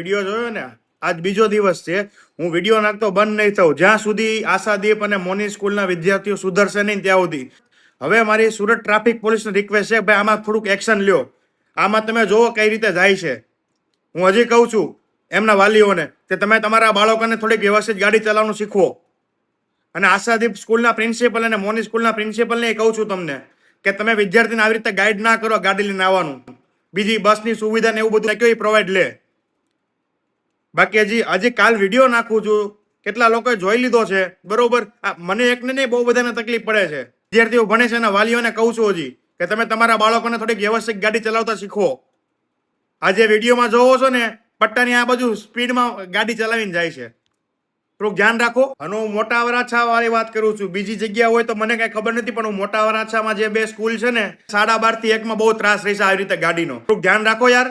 Video જોયો ને, આજ બીજો દિવસ છે. હું વિડીયો નાખતો બંધ નહીં થઉં જ્યાં સુધી આશાદીપ અને મોની સ્કૂલના વિદ્યાર્થીઓ સુધરશે નહીં ત્યાં સુધી. હવે મારી સુરત ટ્રાફિક પોલીસને રિક્વેસ્ટ છે, ભાઈ આમાં થોડુંક એક્શન લ્યો. આમાં તમે જોવો કઈ રીતે જાય છે. હું હજી કહું છું એમના વાલીઓને કે તમે તમારા બાળકોને થોડીક વ્યવસ્થિત ગાડી ચલાવવાનું શીખવો. અને આશાદીપ સ્કૂલના પ્રિન્સિપલ અને મોની સ્કૂલના પ્રિન્સિપલને કહું છું તમને કે તમે વિદ્યાર્થીને આવી રીતે ગાઈડ ના કરો ગાડી લઈને આવવાનું. બીજી બસની સુવિધા ને એવું બધું કઈ પ્રોવાઈડ લે. બાકી હજી કાલ વિડીયો નાખું છું, કેટલા લોકોએ જોઈ લીધો છે, બરોબર. મને એકને નહીં, બહુ બધાને તકલીફ પડે છે. વિદ્યાર્થીઓ ભણે છે એના વાલીઓને કહું છું હજી કે તમે તમારા બાળકોને થોડીક વ્યવસ્થિત ગાડી ચલાવતા શીખવો. આજે વિડીયોમાં જોવો છો ને, પટ્ટાની આ બાજુ સ્પીડમાં ગાડી ચલાવીને જાય છે. થોડુંક ધ્યાન રાખો. અને હું મોટા વરાછા વાળી વાત કરું છું. બીજી જગ્યા હોય તો મને કઈ ખબર નથી, પણ હું મોટા વરાછામાં જે બે સ્કૂલ છે ને, 12:30 થી 1 બહુ ત્રાસ રહેશે આવી રીતે ગાડીનો. થોડુંક ધ્યાન રાખો યાર.